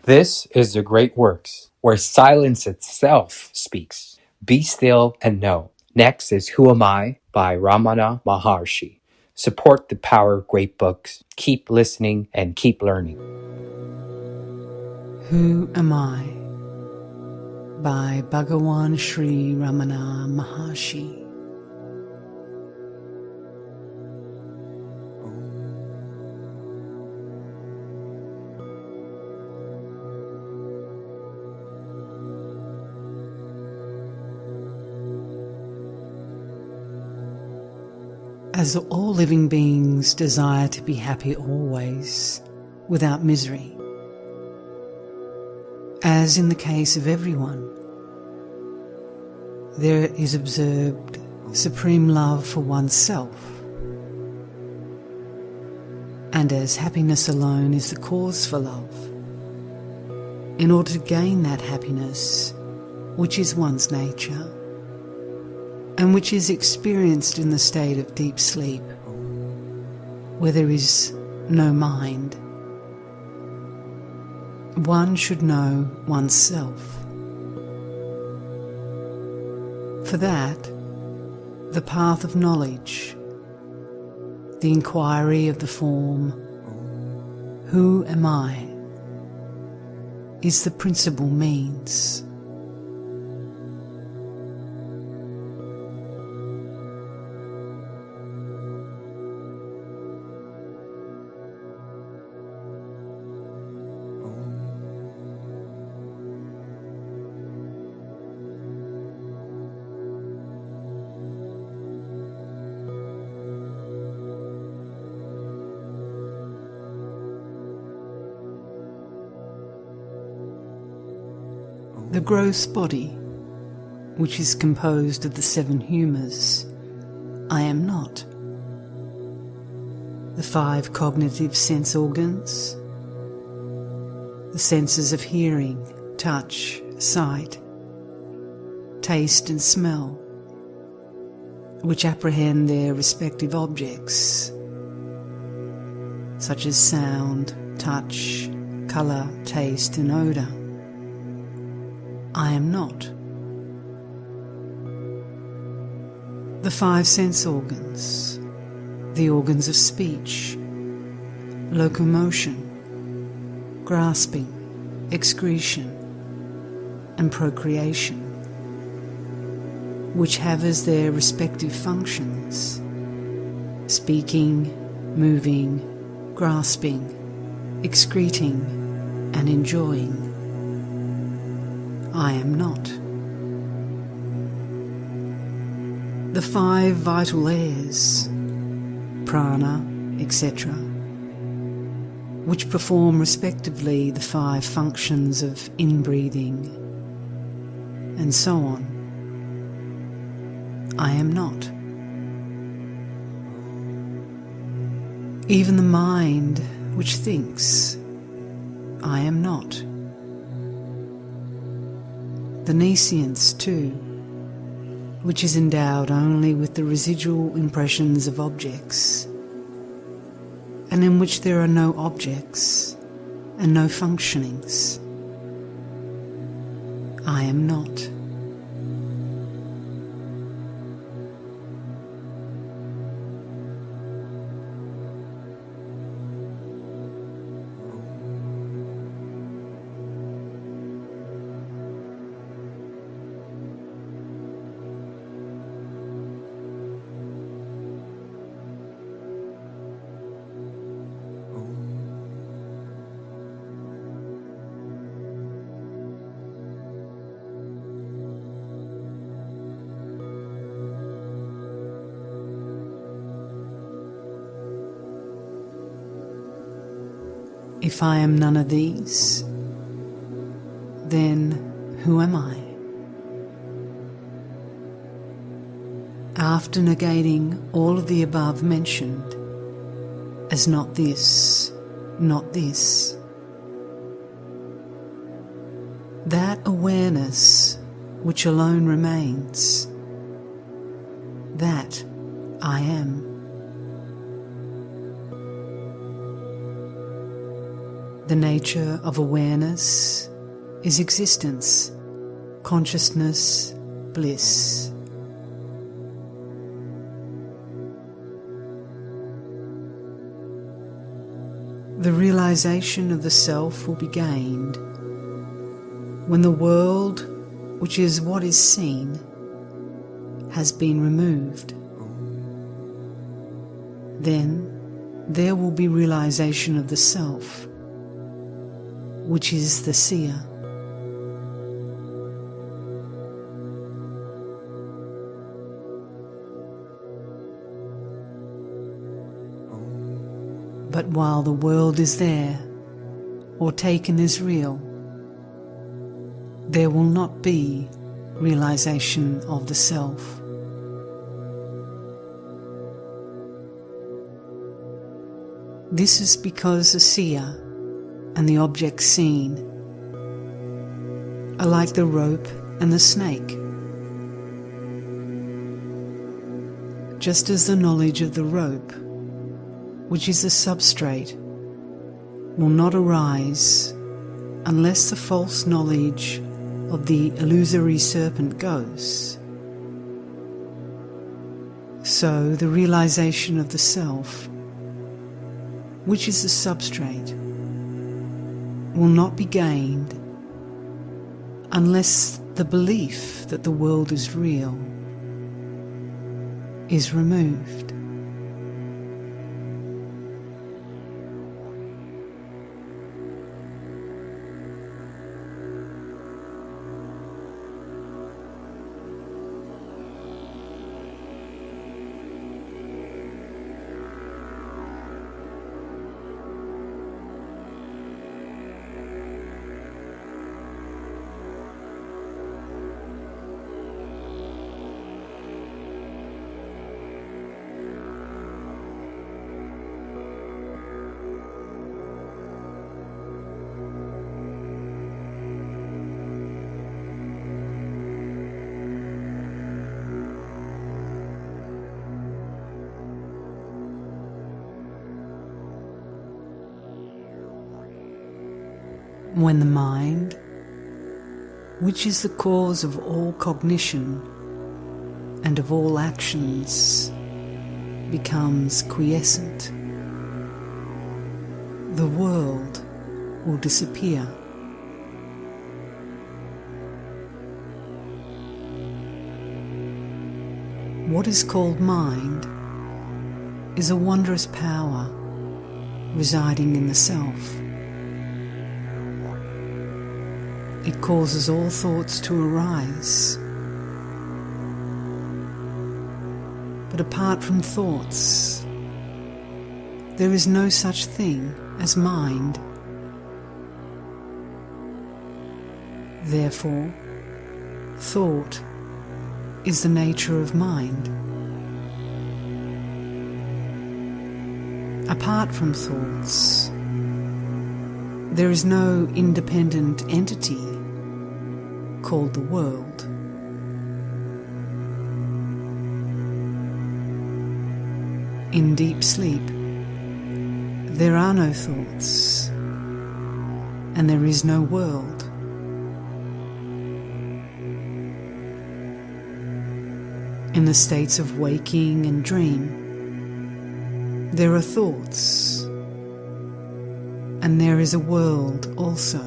This is the GREATWORKS, where silence itself speaks. Be still and know. Next is Who Am I by Ramana Maharshi. Support the power of great books. Keep listening and keep learning. Who Am I by Bhagawan Sri Ramana Maharshi. As all living beings desire to be happy always, without misery, as in the case of everyone, there is observed supreme love for oneself, and as happiness alone is the cause for love, in order to gain that happiness, which is one's nature, and which is experienced in the state of deep sleep, where there is no mind, one should know oneself. For that, the path of knowledge, the inquiry of the form, who am I, is the principal means. The gross body, which is composed of the 7 humours, I am not. The 5 cognitive sense organs, the senses of hearing, touch, sight, taste and smell, which apprehend their respective objects, such as sound, touch, colour, taste and odour. I am not. The 5 sense organs, the organs of speech, locomotion, grasping, excretion, and procreation, which have as their respective functions speaking, moving, grasping, excreting, and enjoying. I am not. The 5 vital airs, prana, etc., which perform respectively the 5 functions of inbreathing, and so on. I am not. Even the mind which thinks, I am not. The nescience, too, which is endowed only with the residual impressions of objects, and in which there are no objects and no functionings. I am not. If I am none of these, then who am I? After negating all of the above mentioned as not this, that awareness which alone remains, that I am. The nature of awareness is existence, consciousness, bliss. The realization of the self will be gained when the world, which is what is seen, has been removed. Then there will be realization of the self, which is the seer. But while the world is there, or taken as real, there will not be realization of the self. This is because the seer and the object seen are like the rope and the snake. Just as the knowledge of the rope, which is the substrate, will not arise unless the false knowledge of the illusory serpent goes, so the realization of the self, which is the substrate, will not be gained unless the belief that the world is real is removed. When the mind, which is the cause of all cognition and of all actions, becomes quiescent, the world will disappear. What is called mind is a wondrous power residing in the self. It causes all thoughts to arise. But apart from thoughts, there is no such thing as mind. Therefore, thought is the nature of mind. Apart from thoughts, there is no independent entity called the world. In deep sleep, there are no thoughts, and there is no world. In the states of waking and dream, there are thoughts, and there is a world also.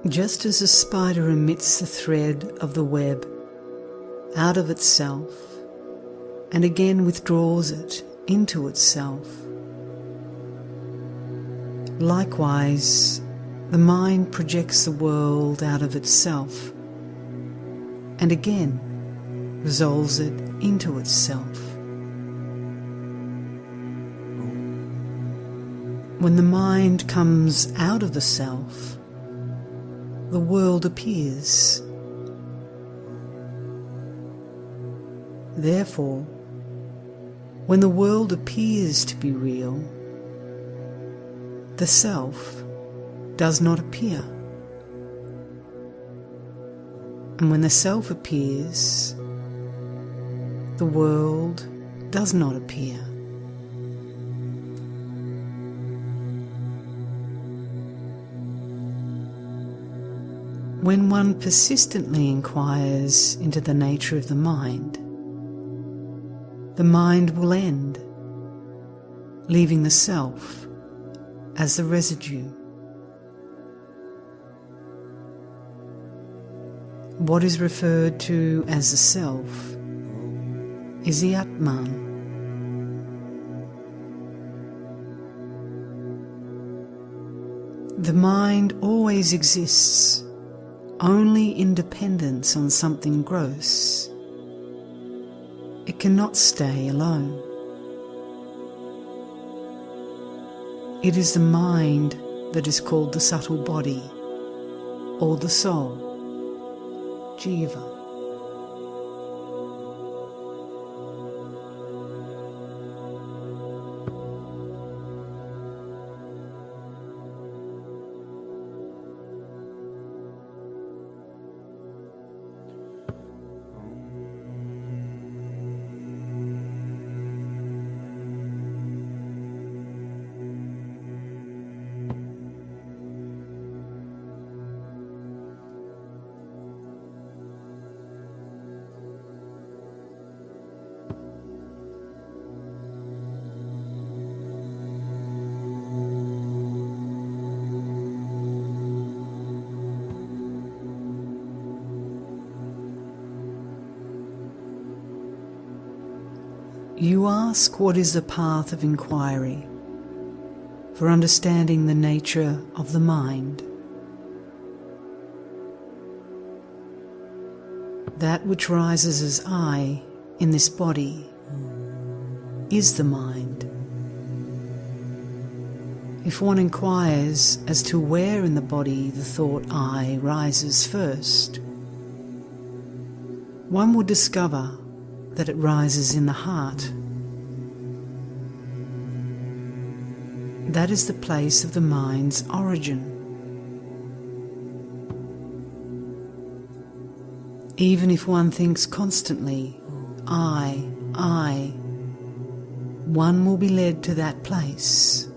Just as a spider emits the thread of the web out of itself and again withdraws it into itself, likewise the mind projects the world out of itself and again resolves it into itself. When the mind comes out of the self, the world appears. Therefore, when the world appears to be real, the self does not appear. And when the self appears, the world does not appear. When one persistently inquires into the nature of the mind will end, leaving the self as the residue. What is referred to as the self is the Atman. The mind always exists only in dependence on something gross. It cannot stay alone. It is the mind that is called the subtle body, or the soul, Jiva. You ask what is the path of inquiry for understanding the nature of the mind. That which rises as I in this body is the mind. If one inquires as to where in the body the thought I rises first, one will discover that it rises in the heart. That is the place of the mind's origin. Even if one thinks constantly, I, one will be led to that place.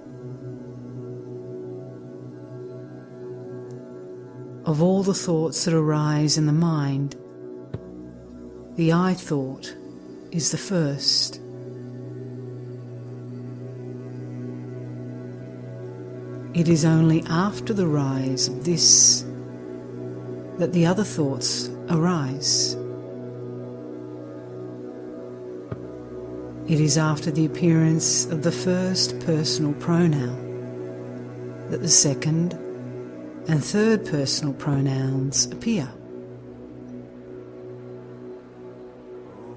Of all the thoughts that arise in the mind, the I thought is the first. It is only after the rise of this that the other thoughts arise. It is after the appearance of the first personal pronoun that the second and third personal pronouns appear.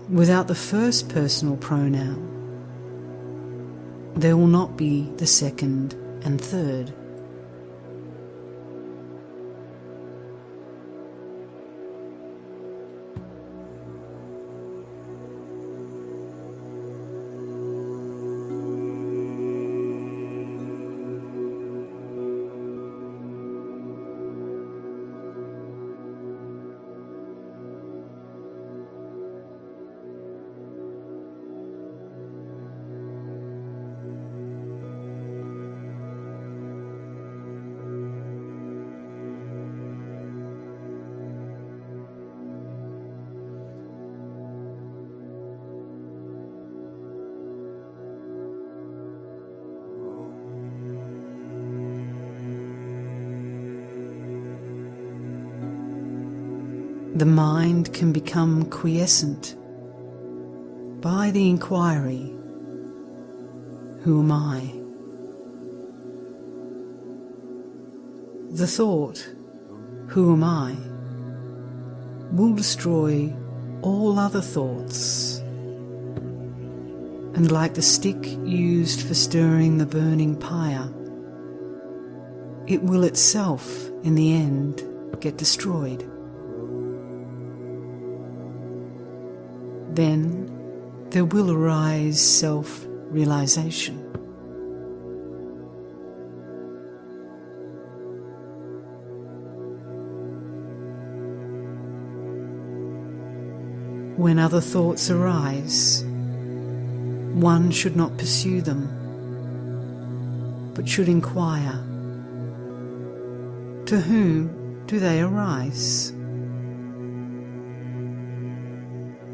Without the first personal pronoun, there will not be the second and third. The mind can become quiescent by the inquiry, who am I? The thought, who am I, will destroy all other thoughts, and like the stick used for stirring the burning pyre, it will itself, in the end, get destroyed. Then there will arise self-realization. When other thoughts arise, one should not pursue them, but should inquire, to whom do they arise?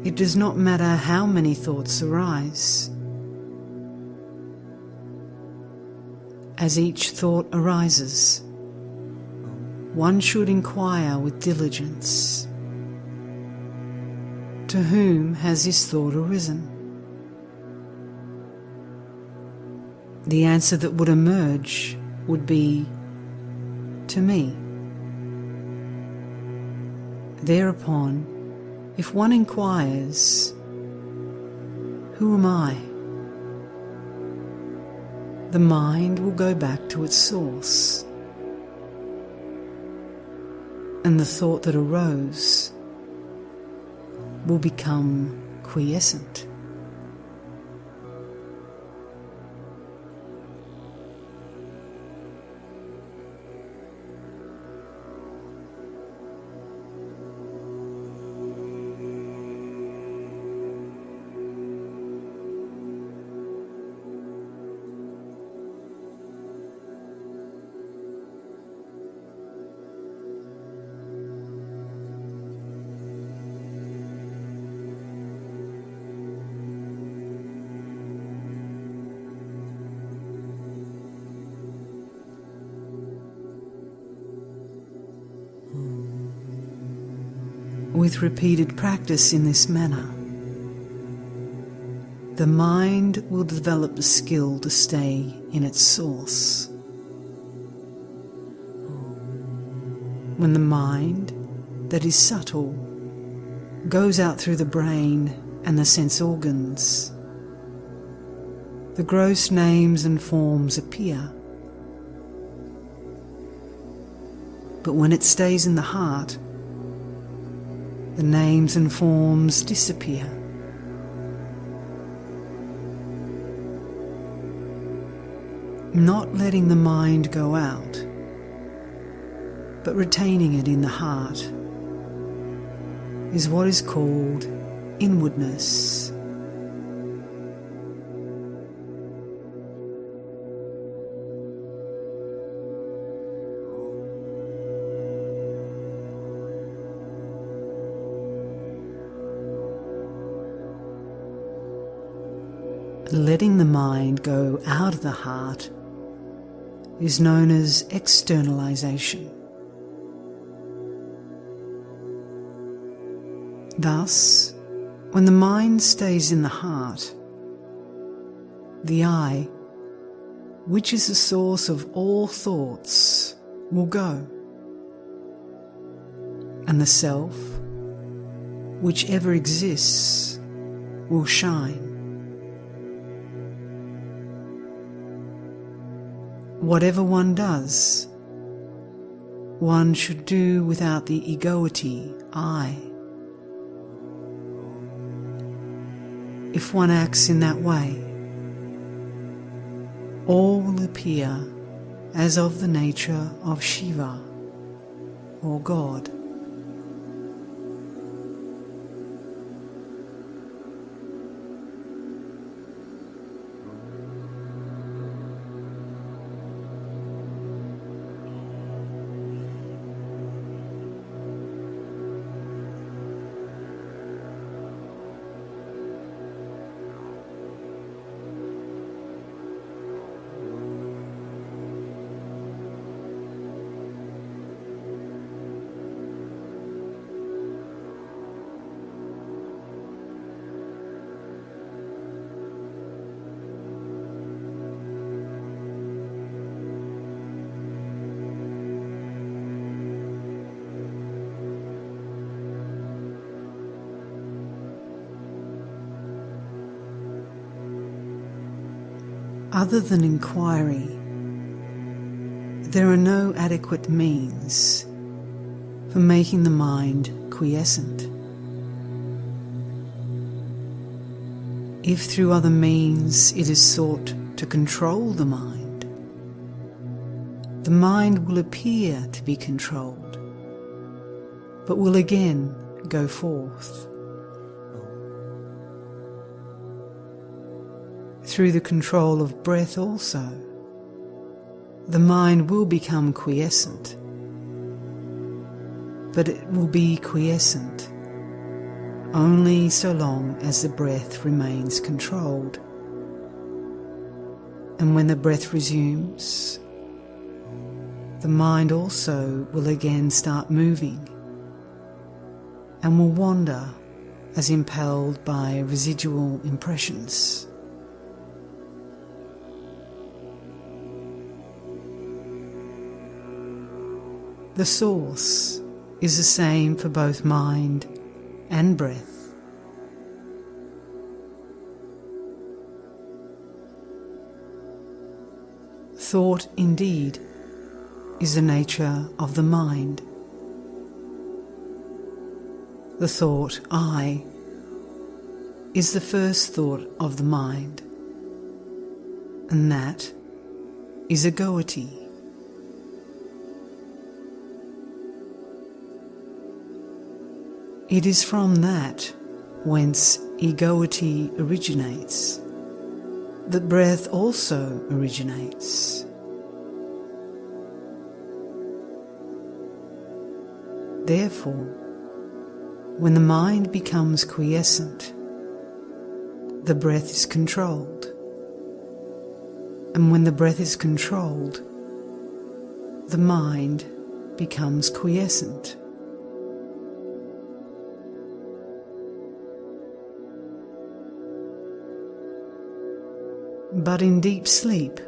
It does not matter how many thoughts arise. As each thought arises, one should inquire with diligence, to whom has this thought arisen? The answer that would emerge would be, to me. Thereupon, if one inquires, who am I? The mind will go back to its source, and the thought that arose will become quiescent. With repeated practice in this manner, the mind will develop the skill to stay in its source. When the mind that is subtle goes out through the brain and the sense organs, the gross names and forms appear. But when it stays in the heart, the names and forms disappear. Not letting the mind go out, but retaining it in the heart, is what is called inwardness. Letting the mind go out of the heart is known as externalization. Thus, when the mind stays in the heart, the I, which is the source of all thoughts, will go, and the self, whichever exists, will shine. Whatever one does, one should do without the egoity, I. If one acts in that way, all will appear as of the nature of Shiva or God. Other than inquiry, There are no adequate means for making the mind quiescent. If through other means it is sought to control the mind will appear to be controlled, but will again go forth. Through the control of breath also, the mind will become quiescent, but it will be quiescent only so long as the breath remains controlled. And when the breath resumes, the mind also will again start moving and will wander as impelled by residual impressions. The source is the same for both mind and breath. Thought, indeed, is the nature of the mind. The thought, I, is the first thought of the mind, and that is Egoity. It is from that whence Egoity originates that breath also originates. Therefore, when the mind becomes quiescent, the breath is controlled. And when the breath is controlled, the mind becomes quiescent. But in deep sleep,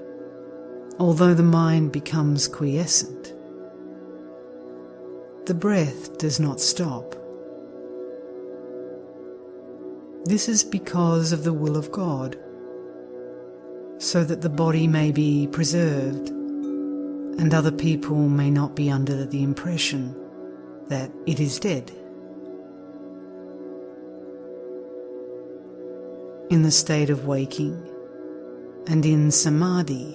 although the mind becomes quiescent, the breath does not stop. This is because of the will of God, so that the body may be preserved and other people may not be under the impression that it is dead. In the state of waking and in samadhi,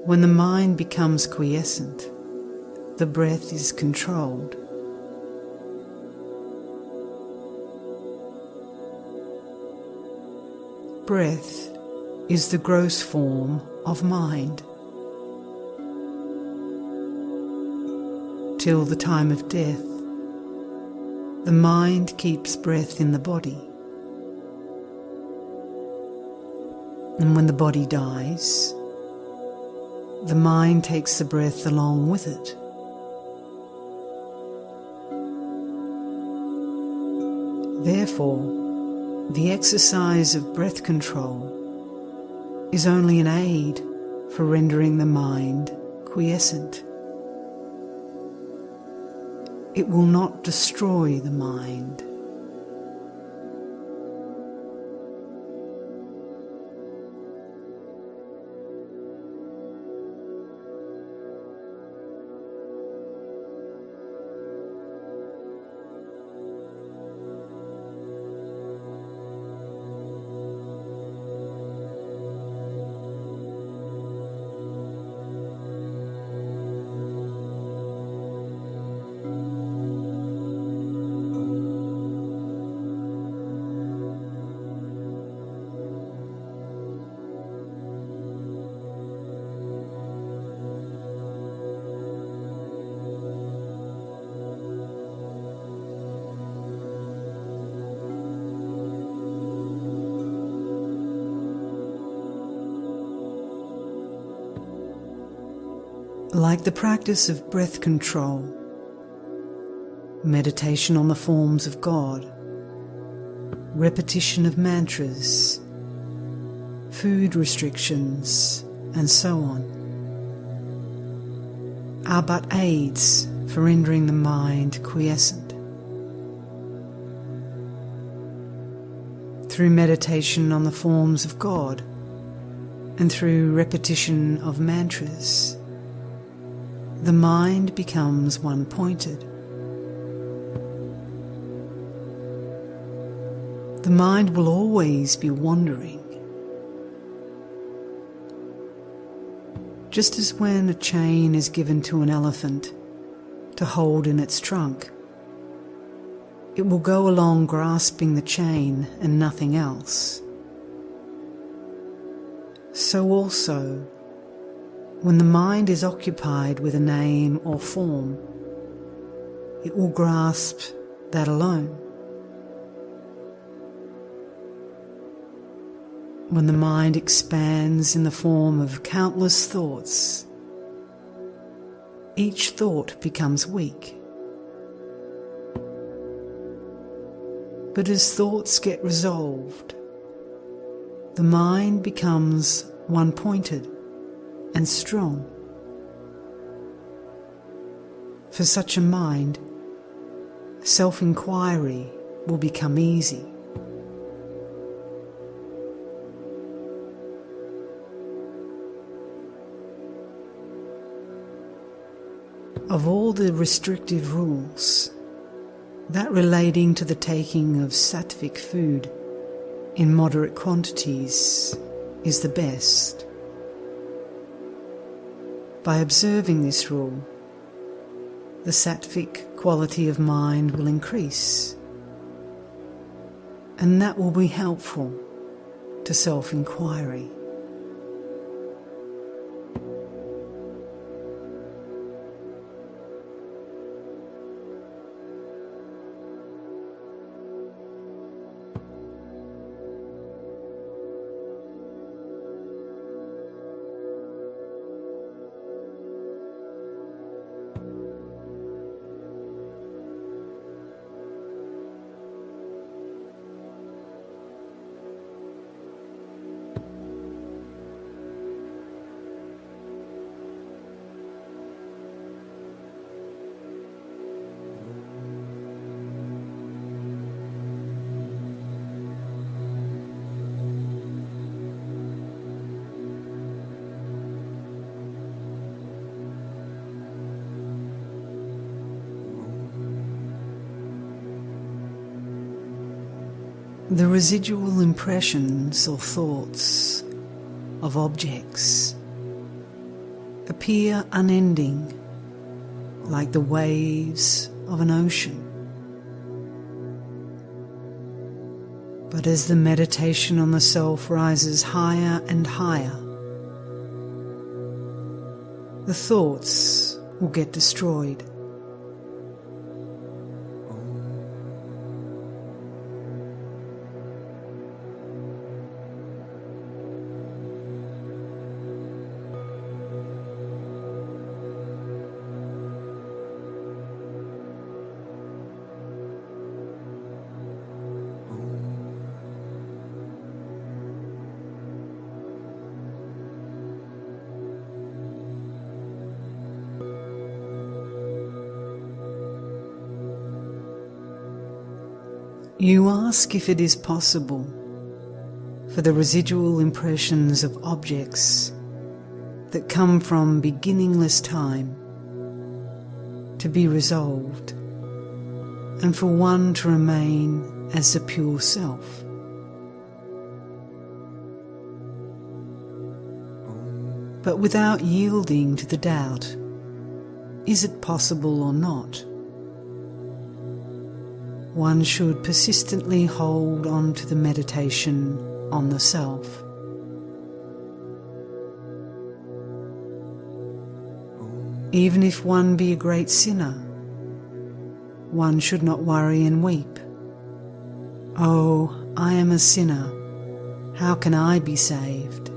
when the mind becomes quiescent, the breath is controlled. Breath is the gross form of mind. Till the time of death, the mind keeps breath in the body. And when the body dies, the mind takes the breath along with it. Therefore, the exercise of breath control is only an aid for rendering the mind quiescent. It will not destroy the mind. Like the practice of breath control, meditation on the forms of God, repetition of mantras, food restrictions, and so on, are but aids for rendering the mind quiescent. Through meditation on the forms of God and through repetition of mantras, the mind becomes one-pointed. The mind will always be wandering. Just as when a chain is given to an elephant to hold in its trunk, it will go along grasping the chain and nothing else. So also, when the mind is occupied with a name or form, it will grasp that alone. When the mind expands in the form of countless thoughts, each thought becomes weak. But as thoughts get resolved, the mind becomes one-pointed and strong. For such a mind, self-inquiry will become easy. Of all the restrictive rules, that relating to the taking of sattvic food in moderate quantities is the best. By observing this rule, the sattvic quality of mind will increase, and that will be helpful to self-inquiry. The residual impressions or thoughts of objects appear unending, like the waves of an ocean. But as the meditation on the self rises higher and higher, the thoughts will get destroyed. You ask if it is possible for the residual impressions of objects that come from beginningless time to be resolved, and for one to remain as the pure self. But without yielding to the doubt, is it possible or not? One should persistently hold on to the meditation on the self. Even if one be a great sinner, one should not worry and weep. Oh, I am a sinner. How can I be saved?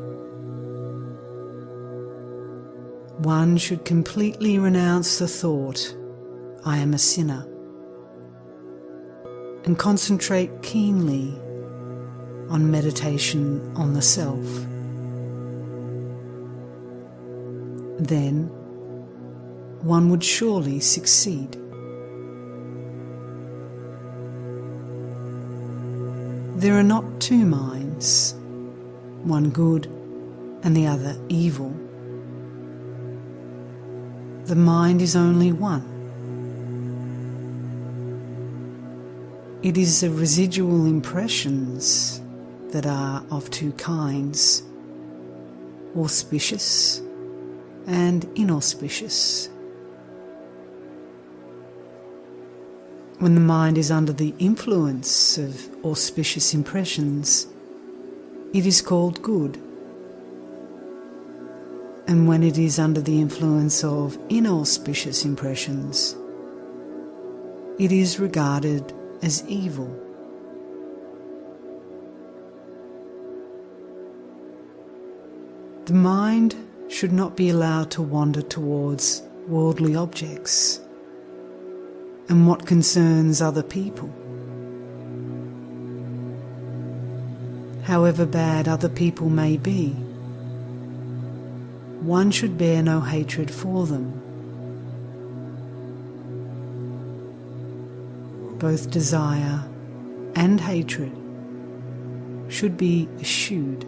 One should completely renounce the thought, I am a sinner, and concentrate keenly on meditation on the self. Then one would surely succeed. There are not two minds, one good and the other evil. The mind is only one. It is the residual impressions that are of two kinds, auspicious and inauspicious. When the mind is under the influence of auspicious impressions, it is called good. And when it is under the influence of inauspicious impressions, it is regarded as evil. The mind should not be allowed to wander towards worldly objects and what concerns other people. However bad other people may be, one should bear no hatred for them. Both desire and hatred should be eschewed.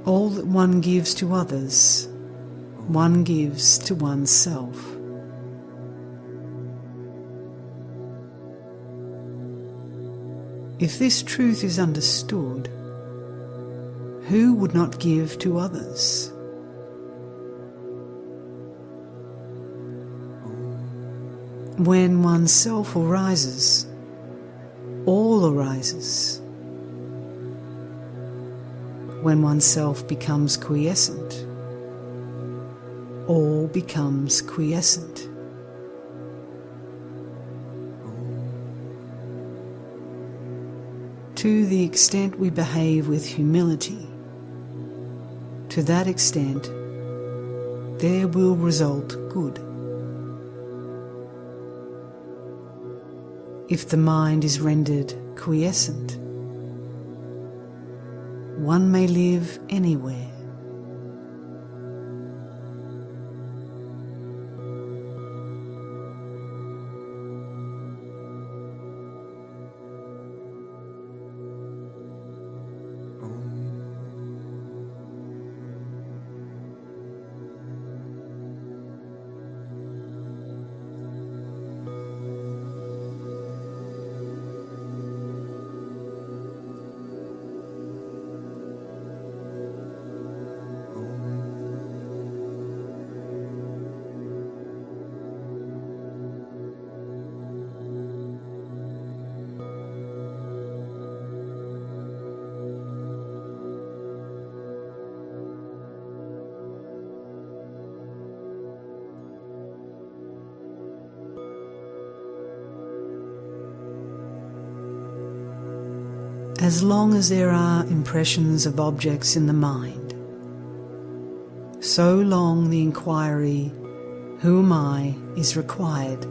All that one gives to others, one gives to oneself. If this truth is understood, who would not give to others? When oneself arises, all arises. When oneself becomes quiescent, all becomes quiescent. To the extent we behave with humility, to that extent there will result good. If the mind is rendered quiescent, one may live anywhere. As long as there are impressions of objects in the mind, so long the inquiry, "Who am I?" is required.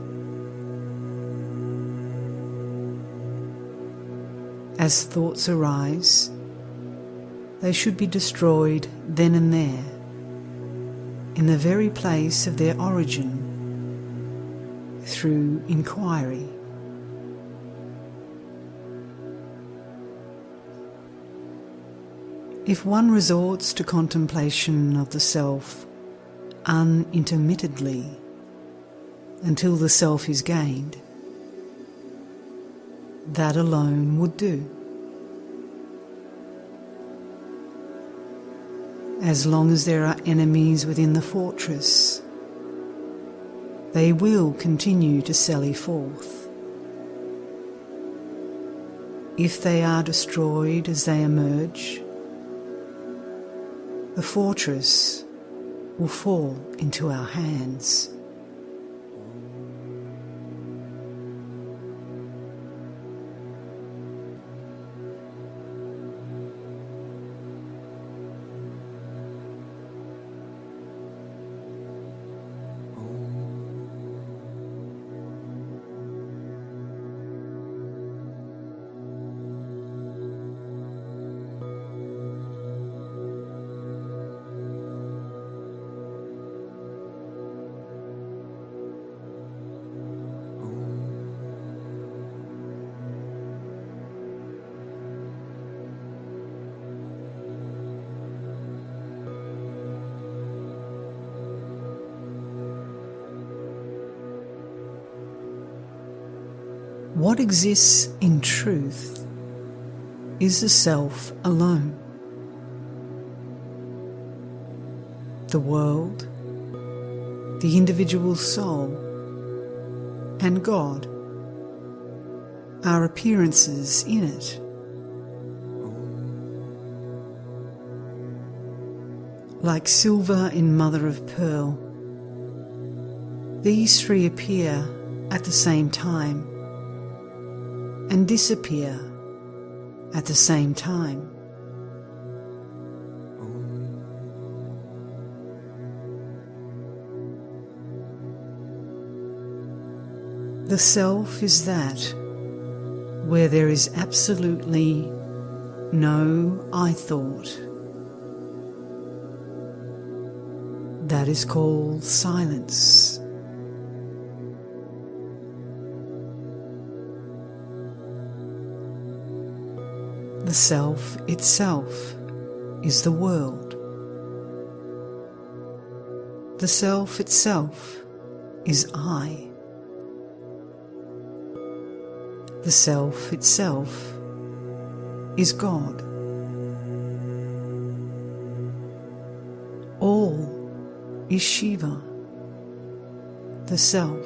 As thoughts arise, they should be destroyed then and there, in the very place of their origin, through inquiry. If one resorts to contemplation of the self unintermittedly until the self is gained, that alone would do. As long as there are enemies within the fortress, they will continue to sally forth. If they are destroyed as they emerge, the fortress will fall into our hands. What exists in truth is the self alone. The world, the individual soul, and God are appearances in it. Like silver in mother of pearl, these three appear at the same time and disappear at the same time. The self is that where there is absolutely no I thought. That is called silence. The self itself is the world. The self itself is I. The self itself is God. All is Shiva, the self.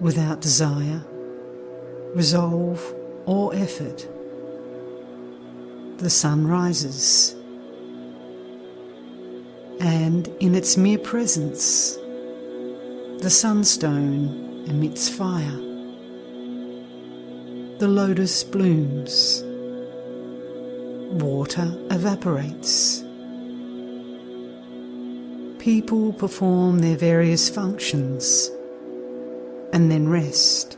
Without desire, resolve, or effort, the sun rises, and in its mere presence, the sunstone emits fire. The lotus blooms, water evaporates. People perform their various functions and then rest.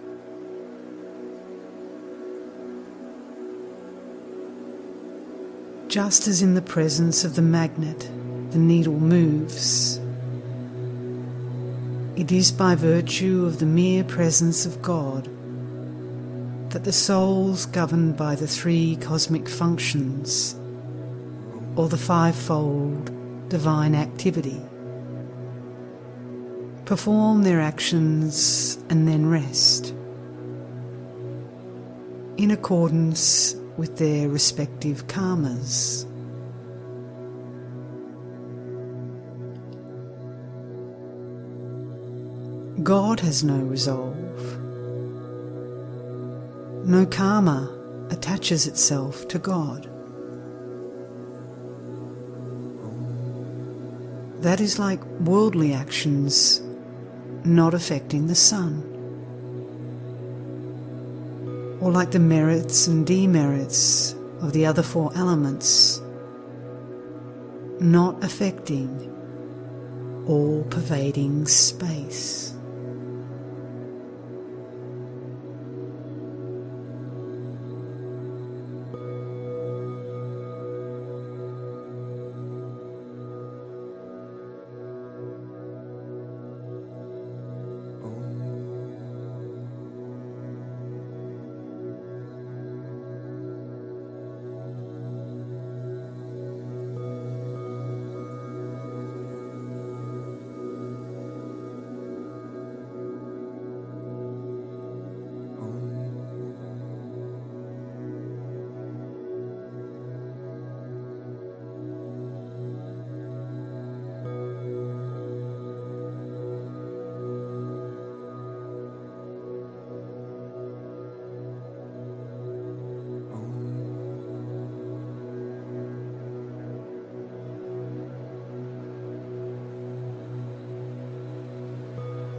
Just as in the presence of the magnet, the needle moves, it is by virtue of the mere presence of God that the souls governed by the three cosmic functions, or the fivefold divine activity, perform their actions and then rest, in accordance with their respective karmas. God has no resolve. No karma attaches itself to God. That is like worldly actions not affecting the sun, or like the merits and demerits of the other four elements not affecting all-pervading space.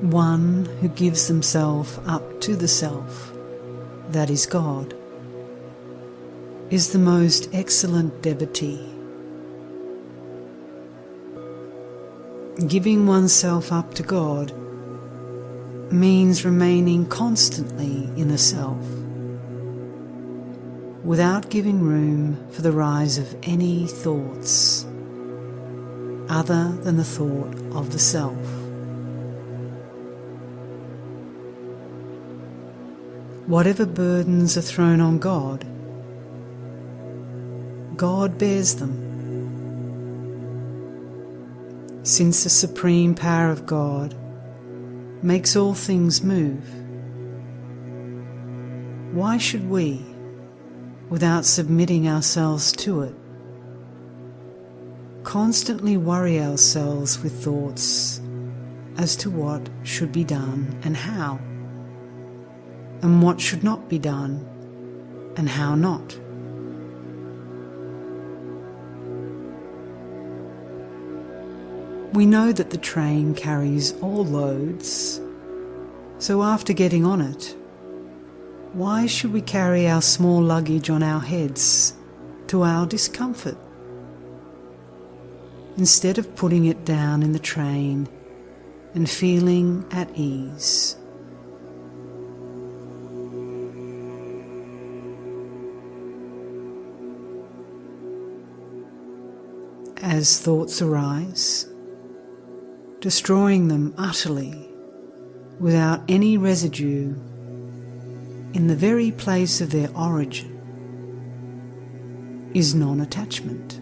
One who gives themselves up to the self, that is God, is the most excellent devotee. Giving oneself up to God means remaining constantly in the self, without giving room for the rise of any thoughts, other than the thought of the self. Whatever burdens are thrown on God, God bears them. Since the supreme power of God makes all things move, why should we, without submitting ourselves to it, constantly worry ourselves with thoughts as to what should be done and how, and what should not be done and how not? We know that the train carries all loads, so after getting on it, why should we carry our small luggage on our heads to our discomfort, instead of putting it down in the train and feeling at ease? As thoughts arise, destroying them utterly without any residue in the very place of their origin is non-attachment.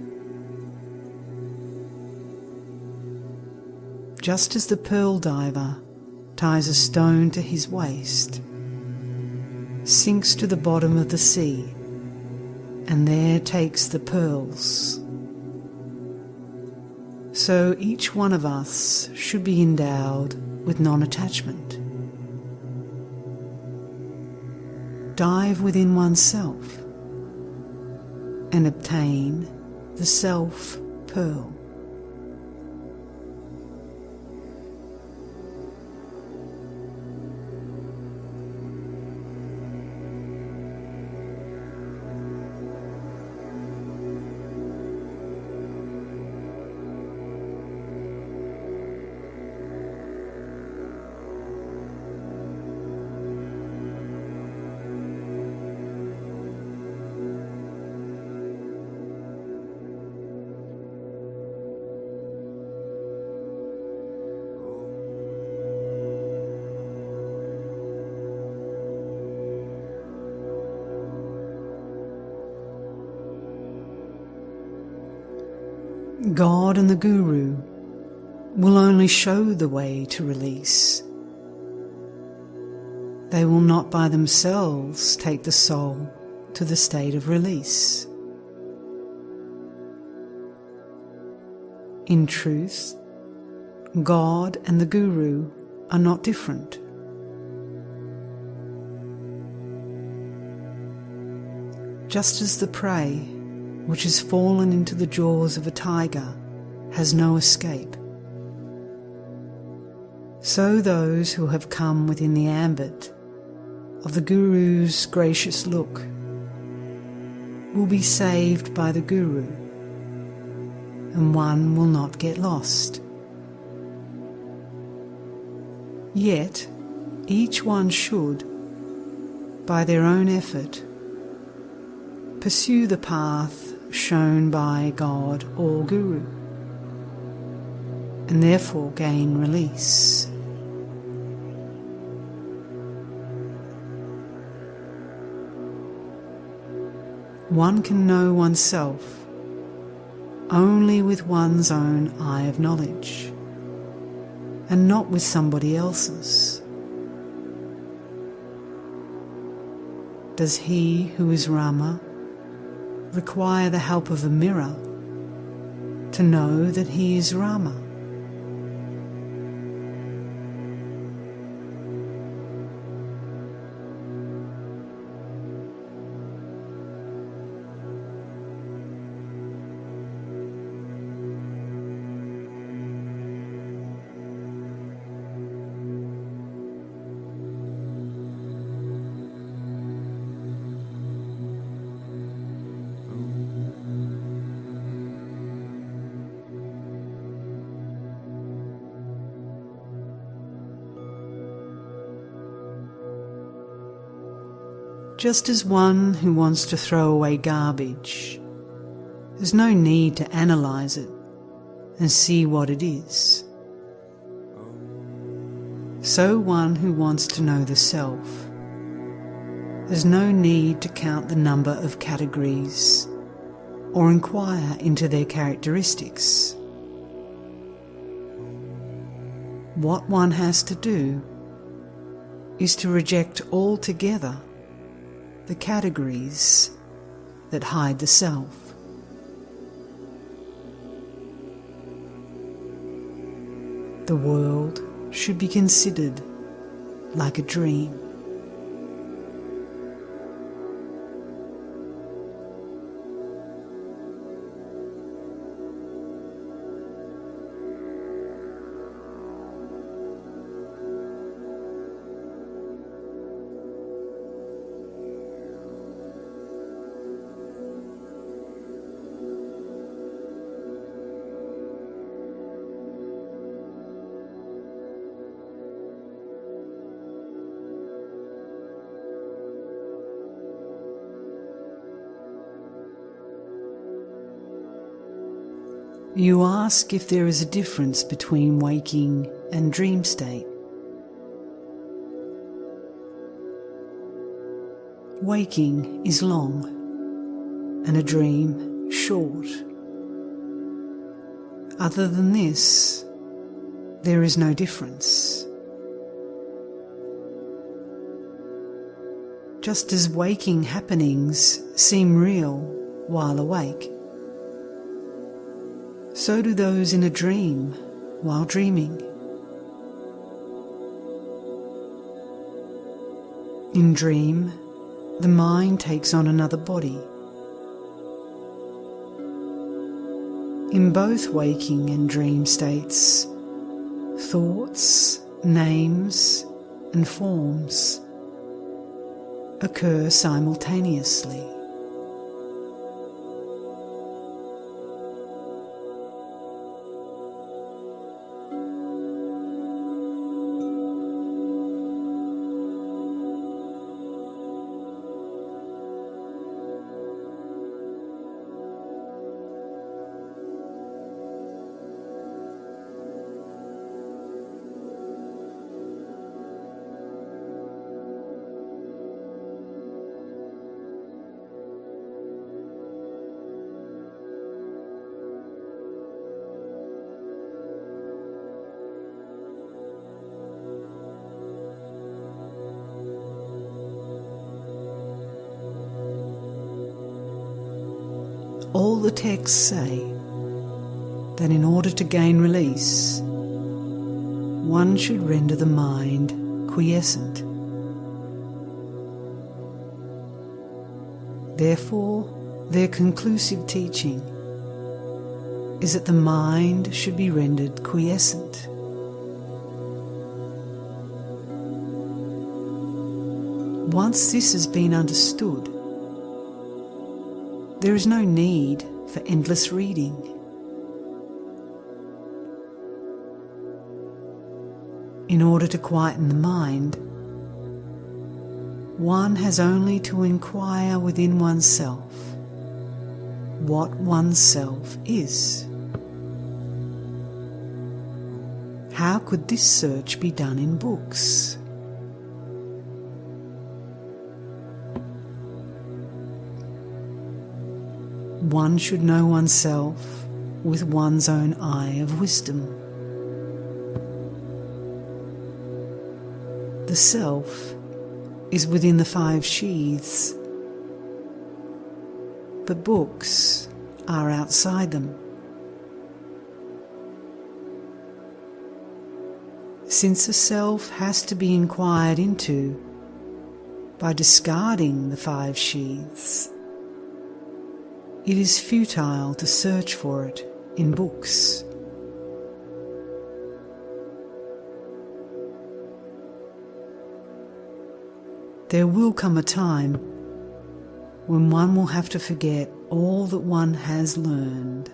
Just as the pearl diver ties a stone to his waist, sinks to the bottom of the sea, and there takes the pearls, so each one of us should be endowed with non-attachment. Dive within oneself and obtain the self pearl. God and the Guru will only show the way to release. They will not by themselves take the soul to the state of release. In truth, God and the Guru are not different. Just as the prey which has fallen into the jaws of a tiger has no escape, so those who have come within the ambit of the Guru's gracious look will be saved by the Guru, and one will not get lost. Yet each one should, by their own effort, pursue the path shown by God or Guru, and therefore gain release. One can know oneself only with one's own eye of knowledge, and not with somebody else's. Does he who is Rama require the help of a mirror to know that he is Rama? Just as one who wants to throw away garbage has no need to analyse it and see what it is. So one who wants to know the self has no need to count the number of categories or inquire into their characteristics. What one has to do is to reject altogether the categories that hide the self. The world should be considered like a dream. You ask if there is a difference between waking and dream state. Waking is long and a dream short. Other than this, there is no difference. Just as waking happenings seem real while awake, so do those in a dream while dreaming. In dream, the mind takes on another body. In both waking and dream states, thoughts, names, and forms occur simultaneously. All the texts say that in order to gain release, one should render the mind quiescent. Therefore, their conclusive teaching is that the mind should be rendered quiescent. Once this has been understood, there is no need for endless reading. In order to quieten the mind, one has only to inquire within oneself what oneself is. How could this search be done in books? One should know oneself with one's own eye of wisdom. The self is within the 5 sheaths, but books are outside them. Since the self has to be inquired into by discarding the 5 sheaths, it is futile to search for it in books. There will come a time when one will have to forget all that one has learned.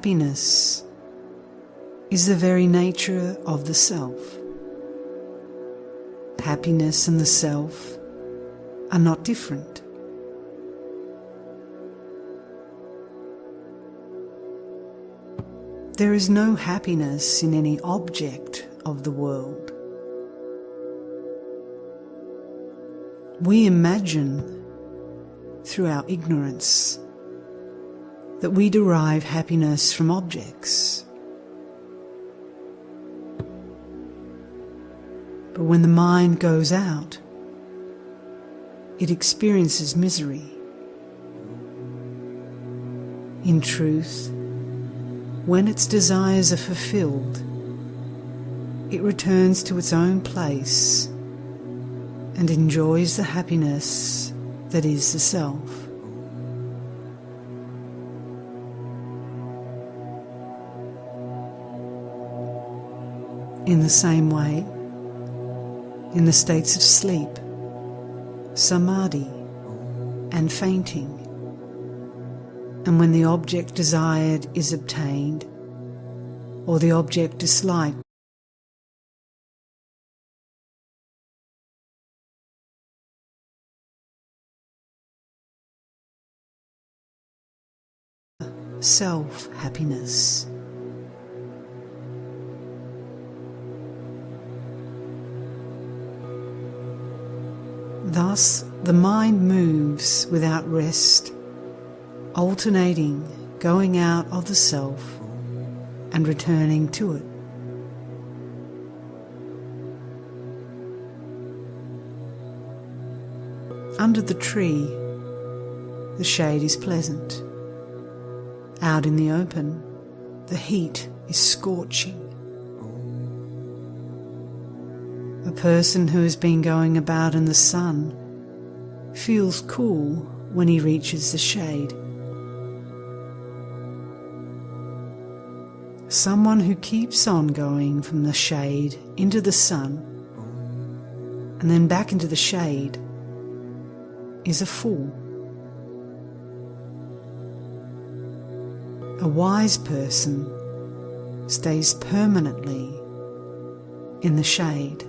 happiness is the very nature of the self. Happiness and the self are not different. There is no happiness in any object of the world. We imagine, through our ignorance, that we derive happiness from objects. But when the mind goes out, it experiences misery. In truth, when its desires are fulfilled, it returns to its own place and enjoys the happiness that is the self. In the same way, in the states of sleep, samadhi, and fainting, and when the object desired is obtained, or the object disliked, self-happiness. Thus, the mind moves without rest, alternating going out of the self and returning to it. Under the tree, the shade is pleasant. Out in the open, the heat is scorching. A person who has been going about in the sun feels cool when he reaches the shade. Someone who keeps on going from the shade into the sun and then back into the shade is a fool. A wise person stays permanently in the shade.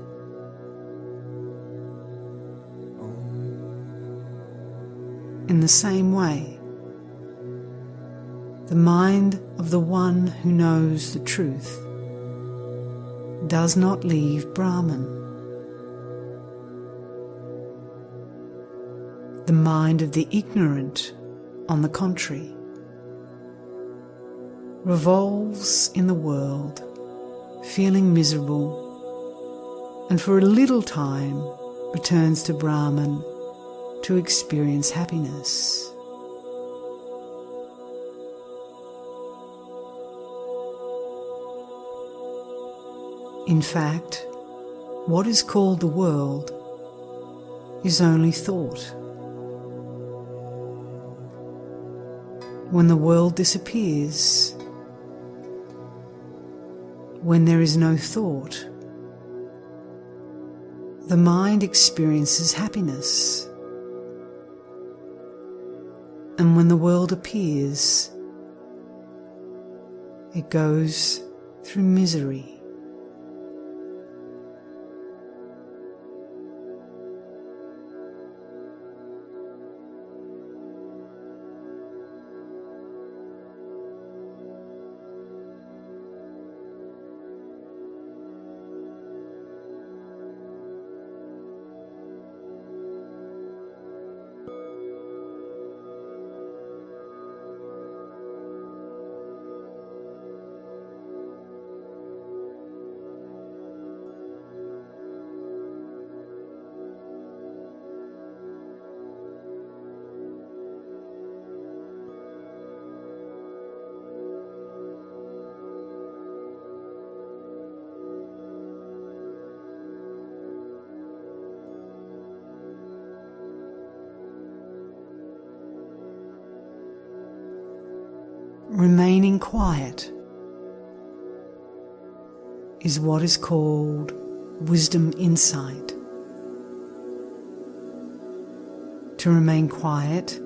In the same way, the mind of the one who knows the truth does not leave Brahman. The mind of the ignorant, on the contrary, revolves in the world, feeling miserable, and for a little time returns to Brahman to experience happiness. In fact, what is called the world is only thought. When the world disappears, when there is no thought, the mind experiences happiness. And when the world appears, it goes through misery. Remaining quiet is what is called wisdom insight. To remain quiet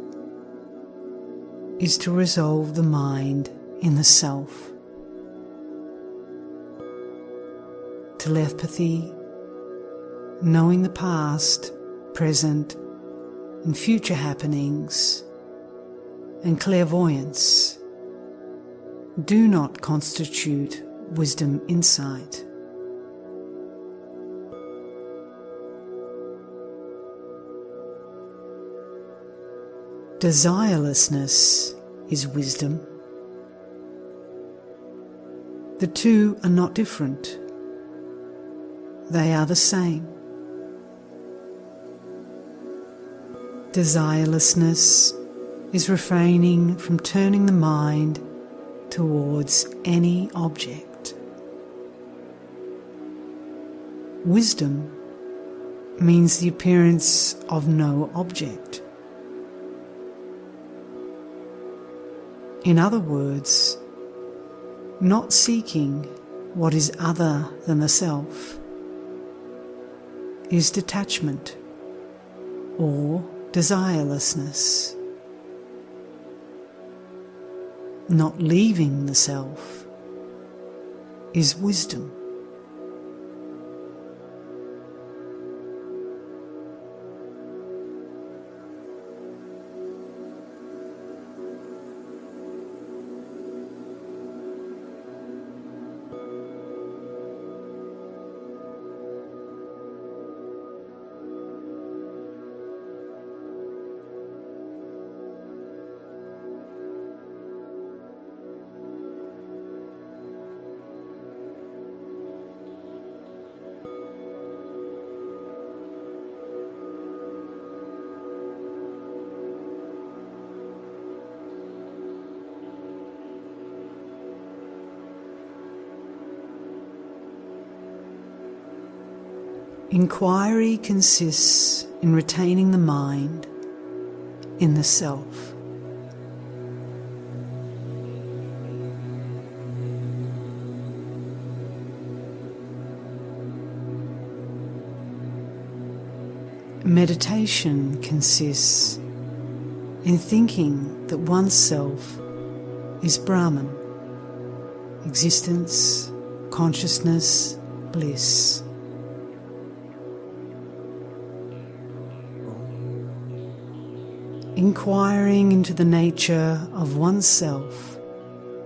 is to resolve the mind in the self. Telepathy, knowing the past, present, and future happenings, and clairvoyance do not constitute wisdom insight. Desirelessness is wisdom. The two are not different. They are the same. Desirelessness is refraining from turning the mind towards any object. Wisdom means the appearance of no object. In other words, not seeking what is other than the self is detachment or desirelessness. Not leaving the self is wisdom. Inquiry consists in retaining the mind in the self. Meditation consists in thinking that oneself is Brahman, existence, consciousness, bliss. Inquiring into the nature of oneself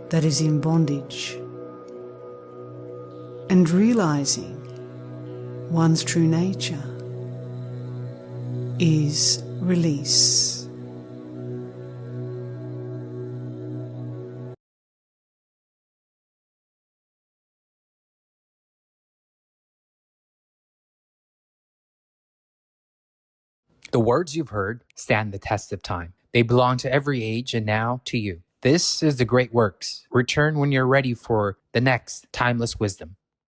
that is in bondage and realizing one's true nature is release. The words you've heard stand the test of time. They belong to every age and now to you. This is the Great Works. Return when you're ready for the next timeless wisdom.